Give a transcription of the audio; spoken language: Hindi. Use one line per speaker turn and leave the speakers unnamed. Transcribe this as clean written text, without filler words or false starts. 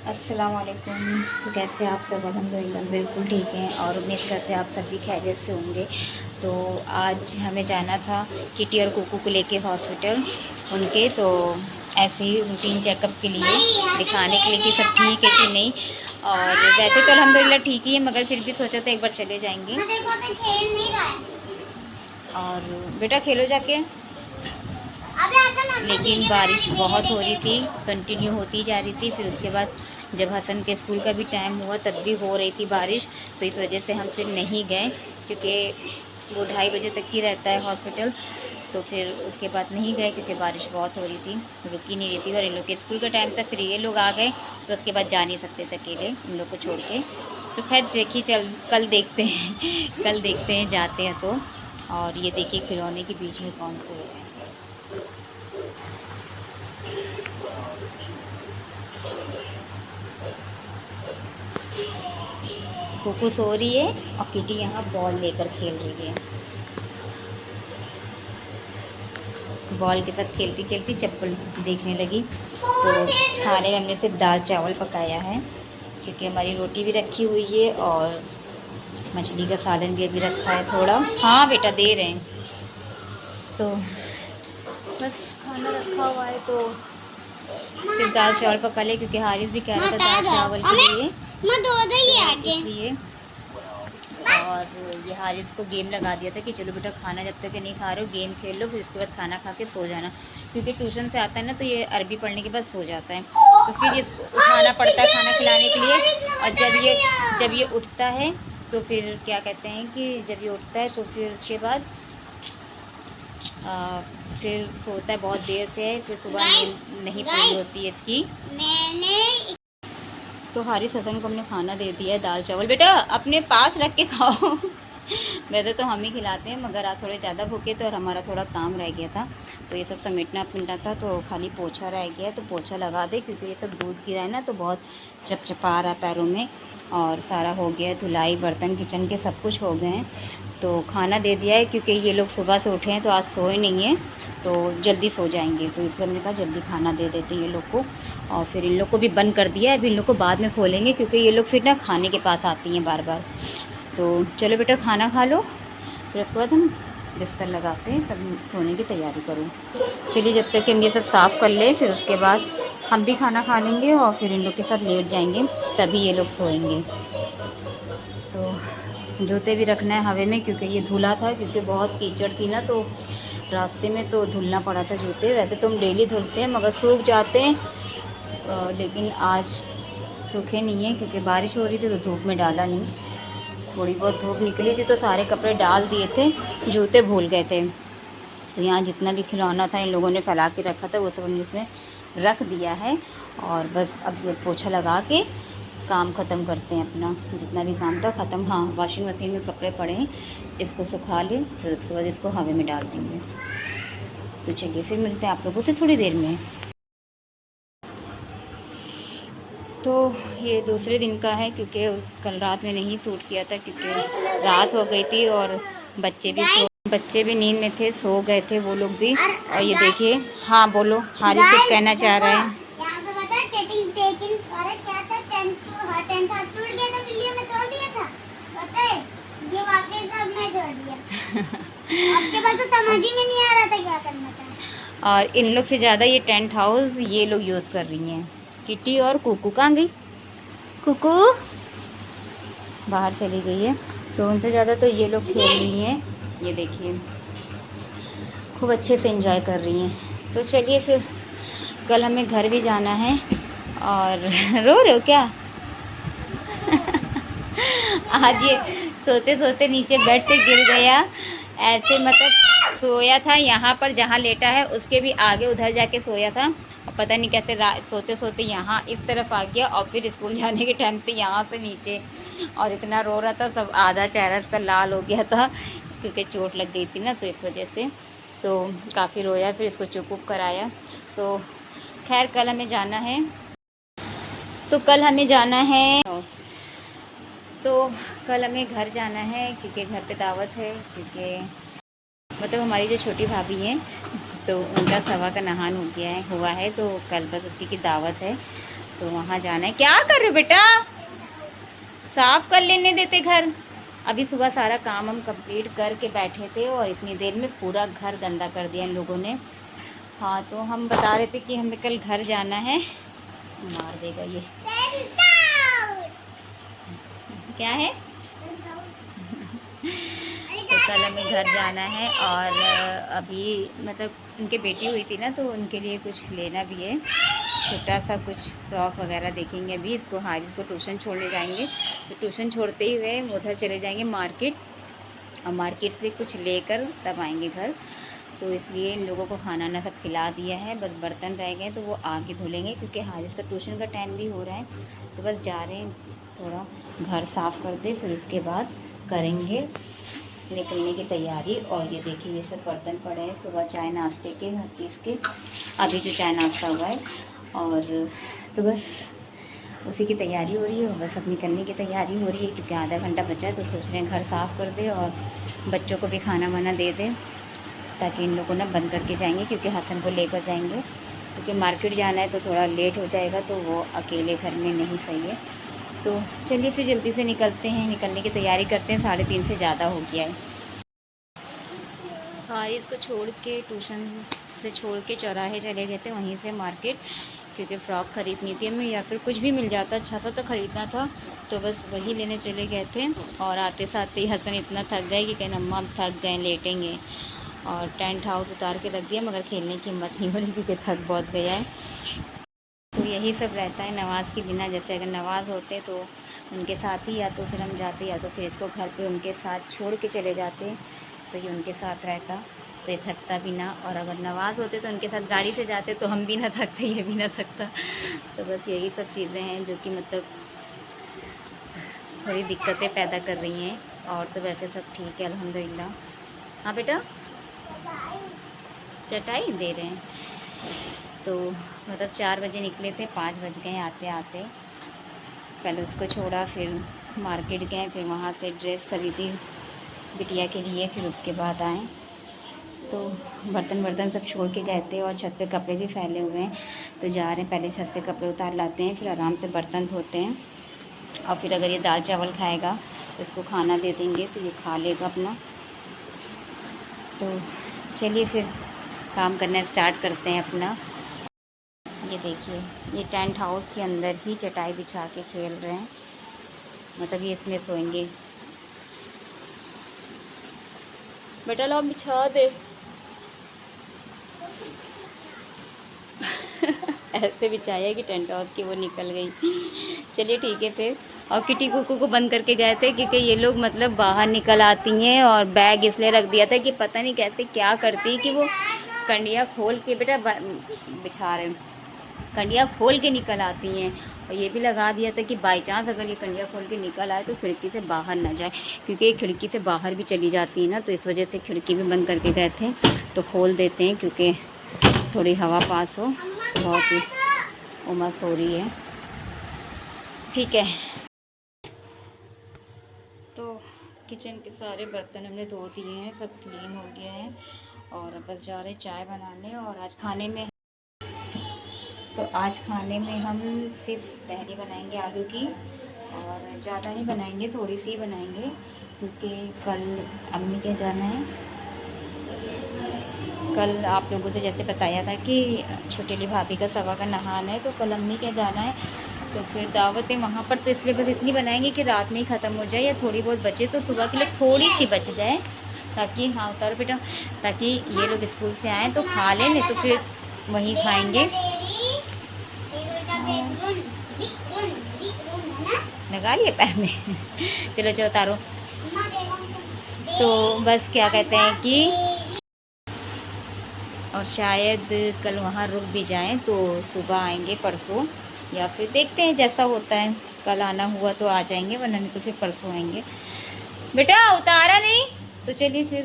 अस्सलाम वालेकुम। तो कैसे हैं आप सब? अल्हम्दुलिल्लाह बिल्कुल ठीक हैं और उम्मीद करते हैं आप सभी खैरियत से होंगे। तो आज हमें जाना था किटी और कुकू को लेके हॉस्पिटल उनके, तो ऐसे ही रूटीन चेकअप के लिए दिखाने के लिए कि सब ठीक है कि नहीं। और वैसे तो अल्हम्दुलिल्लाह ठीक ही है, मगर फिर भी सोचा था एक बार चले जाएंगे। और बेटा खेलो जाके। लेकिन बारिश बहुत हो रही थी, कंटिन्यू होती जा रही थी। फिर उसके बाद जब हसन के स्कूल का भी टाइम हुआ तब भी हो रही थी बारिश, तो इस वजह से हम फिर नहीं गए, क्योंकि वो 2:30 बजे तक ही रहता है हॉस्पिटल। तो फिर उसके बाद नहीं गए क्योंकि बारिश बहुत हो रही थी, रुक ही नहीं रही थी। और इन लोग के स्कूल का टाइम था, फिर ये लोग आ गए, तो उसके बाद जा नहीं सकते थे अकेले इन लोग को छोड़ के। तो खैर देखिए, चल कल देखते हैं कल देखते हैं जाते हैं तो। और ये देखिए खिलौने के बीच में कौन से हैं। कुकू सो रही है और किटी यहाँ बॉल लेकर खेल रही है। बॉल के साथ खेलती खेलती चप्पल देखने लगी। तो खाने में हमने सिर्फ दाल चावल पकाया है, क्योंकि हमारी रोटी भी रखी हुई है और मछली का सालन भी अभी रखा है थोड़ा। हाँ बेटा दे रहे हैं। तो बस खाना रखा हुआ है, तो सिर्फ दाल चावल पका ले, क्योंकि हारिस भी कह रहा था दाल चावल के लिए, इसलिए। और ये हारिस को गेम लगा दिया था कि चलो बेटा खाना जब तक नहीं खा रहे हो गेम खेल लो, फिर उसके बाद खाना खा के सो जाना, क्योंकि ट्यूशन से आता है ना तो ये अरबी पढ़ने के बाद सो जाता है। तो फिर इसको उठाना पड़ता है खाना खिलाने के लिए। और जब ये उठता है तो फिर क्या कहते हैं कि जब ये उठता है तो फिर उसके बाद फिर सोता है बहुत देर से, फिर सुबह नींद नहीं पूरी होती है इसकी। तो हारिस हसन को हमने खाना दे दिया है, दाल चावल। बेटा अपने पास रख के खाओ वैसे तो हम ही खिलाते हैं, मगर आज थोड़े ज़्यादा भूखे थे और हमारा थोड़ा काम रह गया था, तो ये सब समेटना पिंटा था, तो खाली पोछा रह गया, तो पोछा लगा दे, क्योंकि ये सब दूध गिरा है ना, तो बहुत चपचपा रहा पैरों में। और सारा हो गया है, धुलाई बर्तन किचन के सब कुछ हो गए हैं। तो खाना दे दिया है, क्योंकि ये लोग सुबह से उठे हैं तो आज सोए नहीं हैं, तो जल्दी सो जाएंगे, तो इसलिए हमने कहा जल्दी खाना दे देते हैं ये लोग को। और फिर इन लोग को भी बंद कर दिया है, अभी इन लोग को बाद में खोलेंगे, क्योंकि ये लोग फिर ना खाने के पास आती हैं बार बार। तो चलो बेटा खाना खा लो, फिर उसके बाद हम बिस्तर लगाते हैं, तब सोने की तैयारी करो। चलिए जब तक कि हम ये सब साफ़ कर लें, फिर उसके बाद हम भी खाना खा लेंगे और फिर इन लोग के साथ लेट जाएंगे, तभी ये लोग सोएंगे। तो जूते भी रखना है हवे में, क्योंकि ये धुला था, क्योंकि बहुत कीचड़ थी ना, तो रास्ते में तो धुलना पड़ा था जूते। वैसे तो हम डेली धुलते हैं, मगर सूख जाते हैं, लेकिन आज सूखे नहीं है, क्योंकि बारिश हो रही थी तो धूप में डाला नहीं। थोड़ी बहुत धूप निकली थी तो सारे कपड़े डाल दिए थे, जूते भूल गए थे। तो यहाँ जितना भी खिलौना था इन लोगों ने फैला के रखा था, वो सब हमने इसमें रख दिया है। और बस अब ये पोछा लगा के काम ख़त्म करते हैं, अपना जितना भी काम था ख़त्म। हाँ, वॉशिंग मशीन में कपड़े पड़े हैं, इसको सुखा लें, फिर उसके बाद इसको हवा में डाल देंगे। तो चलिए फिर मिलते हैं आप लोगों से थोड़ी देर में। तो ये दूसरे दिन का है, क्योंकि कल रात में नहीं सूट किया था, क्योंकि रात हो गई थी और बच्चे भी नींद में थे, सो गए थे वो लोग भी। और ये देखिए, हाँ बोलो, हारिस कुछ कहना चाह रहा है।
आपके पास तो समझ ही में नहीं आ रहा था क्या करना था।
और इन लोग से ज़्यादा ये टेंट हाउस ये लोग यूज़ कर रही हैं। किटी और कुकू कहाँ गई? कुकू बाहर चली गई है, तो उनसे ज़्यादा तो ये लोग खेल रही हैं। ये देखिए खूब अच्छे से एंजॉय कर रही हैं। तो चलिए फिर, कल हमें घर भी जाना है। और रो रहे हो क्या? आज ये सोते सोते नीचे बेड से गिर गया, ऐसे मतलब सोया था यहाँ पर जहाँ लेटा है उसके भी आगे उधर जाके सोया था, और पता नहीं कैसे सोते सोते यहाँ इस तरफ आ गया, और फिर स्कूल जाने के टाइम पे यहाँ से नीचे। और इतना रो रहा था, सब आधा चेहरा इसका लाल हो गया था, क्योंकि चोट लग गई थी ना, तो इस वजह से तो काफ़ी रोया, फिर इसको चुप उप कराया। तो खैर कल हमें जाना है, तो कल हमें घर जाना है, क्योंकि घर पे दावत है, क्योंकि मतलब हमारी जो छोटी भाभी हैं तो उनका सवा का नहान हुआ है, तो कल बस उसी की दावत है। तो वहाँ जाना है। क्या कर रहे हो बेटा? साफ कर लेने देते घर। अभी सुबह सारा काम हम कंप्लीट करके बैठे थे और इतनी देर में पूरा घर गंदा कर दिया इन लोगों ने। हाँ, तो हम बता रहे थे कि हमें कल घर जाना है। मार देगा ये। क्या है? तो कल हमें घर जाना है और अभी मतलब उनकी बेटी हुई थी ना, तो उनके लिए कुछ लेना भी है। छोटा सा कुछ फ्रॉक वगैरह देखेंगे। अभी इसको हारिस को ट्यूशन छोड़ने जाएंगे, तो ट्यूशन छोड़ते ही हुए उधर चले जाएंगे मार्केट, और मार्केट से कुछ लेकर तब आएंगे घर। तो इसलिए इन लोगों को खाना ना सब खिला दिया है, बस बर्तन रह गए तो वो आके धुलेंगे, क्योंकि हारिस का ट्यूशन का टाइम भी हो रहा है। तो बस जा रहे हैं, थोड़ा घर साफ़ कर दे, फिर उसके बाद करेंगे निकलने की तैयारी। और ये देखिए ये सब बर्तन पड़े हैं सुबह चाय नाश्ते के, हर चीज़ के। अभी जो चाय नाश्ता हुआ है, और तो बस उसी की तैयारी हो रही है। बस अब निकलने की तैयारी हो रही है, क्योंकि आधा घंटा बचा है। तो सोच रहे हैं घर साफ़ कर दे और बच्चों को भी खाना वाना दे दे, ताकि इन लोगों ना बंद करके जाएंगे, क्योंकि हसन को लेकर जाएंगे, क्योंकि मार्केट जाना है तो थोड़ा लेट हो जाएगा, तो वो अकेले घर में नहीं सही है। तो चलिए फिर जल्दी से निकलते हैं, निकलने की तैयारी करते हैं। 3:30 से ज़्यादा हो गया है। हाँ, इसको छोड़ के ट्यूशन से छोड़ के चौराहे चले गए थे, वहीं से मार्केट, क्योंकि फ़्रॉक ख़रीदनी थी हमें, या फिर कुछ भी मिल जाता अच्छा सा तो ख़रीदना था, तो बस वही लेने चले गए थे। और आते साथ ही हसन इतना थक गए कि कहना अम्मा हम थक गए, लेटेंगे। और टेंट हाउस उतार के रख दिया, मगर खेलने की हिम्मत नहीं हो रही, क्योंकि थक बहुत गया है। तो यही सब रहता है नवाज़ के बिना। जैसे अगर नवाज़ होते तो उनके साथ ही या तो फिर हम जाते, या तो फिर इसको घर पे उनके साथ छोड़ के चले जाते, तो ये उनके साथ रहता, तो ये थकता भी ना। और अगर नवाज़ होते तो उनके साथ गाड़ी से जाते, तो हम भी ना थकते, ये भी ना थकता। तो बस यही सब चीज़ें हैं जो कि मतलब थोड़ी दिक्कतें पैदा कर रही हैं। और तो वैसे सब ठीक है अल्हम्दुलिल्लाह। हाँ बेटा, चटाई दे रहे हैं। तो मतलब 4 बजे निकले थे, 5 बज गए आते आते। पहले उसको छोड़ा, फिर मार्केट गए, फिर वहाँ से ड्रेस खरीदी बिटिया के लिए, फिर उसके बाद आए। तो बर्तन सब छोड़ के गए थे, और छत पे कपड़े भी फैले हुए हैं, तो जा रहे हैं पहले छत पे कपड़े उतार लाते हैं, फिर आराम से बर्तन धोते हैं। और फिर अगर ये दाल चावल खाएगा तो इसको खाना दे देंगे, तो ये खा लेगा अपना। तो चलिए फिर काम करना स्टार्ट करते हैं अपना। ये देखिए, ये टेंट हाउस के अंदर ही चटाई बिछा के खेल रहे हैं, मतलब ये इसमें सोएंगे। बेटा लो बिछा दे। ऐसे बिछाया कि टेंट हाउस की वो निकल गई। चलिए ठीक है फिर। और किटी कुकू को बंद करके गए थे, क्योंकि ये लोग मतलब बाहर निकल आती हैं, और बैग इसलिए रख दिया था कि पता नहीं कैसे क्या करती कि वो कंडिया खोल के, बेटा बिछा रहे कंडिया खोल के निकल आती हैं। और ये भी लगा दिया था कि बाई चांस अगर ये कंडिया खोल के निकल आए तो खिड़की से बाहर ना जाए, क्योंकि ये खिड़की से बाहर भी चली जाती है ना, तो इस वजह से खिड़की भी बंद करके गए थे। तो खोल देते हैं, क्योंकि थोड़ी हवा पास हो, बहुत ही उमस हो रही है। ठीक है, तो किचन के सारे बर्तन हमने धो दिए हैं, सब क्लीन हो गया है, और बस जा रहे चाय बनाने। और आज खाने में, तो आज खाने में हम सिर्फ तहरी बनाएंगे आलू की, और ज़्यादा नहीं बनाएंगे, थोड़ी सी बनाएंगे, क्योंकि कल अम्मी के जाना है। कल आप लोगों से जैसे बताया था कि छोटेली भाभी का सवा का नहाना है, तो कल अम्मी के जाना है, तो फिर दावत है वहाँ पर। तो इसलिए बस इतनी बनाएंगे कि रात में ही ख़त्म हो जाए, या थोड़ी बहुत बचे तो सुबह के लिए थोड़ी सी बच जाए, ताकि हाँ उतारो बेटा, ताकि ये लोग स्कूल से आएँ तो खा लें, नहीं तो फिर वहीं खाएंगे। लगा लिए पैर में। चलो चलो उतारो। तो बस क्या कहते हैं कि, और शायद कल वहाँ रुक भी जाएं, तो सुबह आएंगे परसों, या फिर देखते हैं जैसा होता है। कल आना हुआ तो आ जाएंगे, वरना नहीं तो फिर परसों आएंगे। बेटा उतारा नहीं, तो चलिए फिर।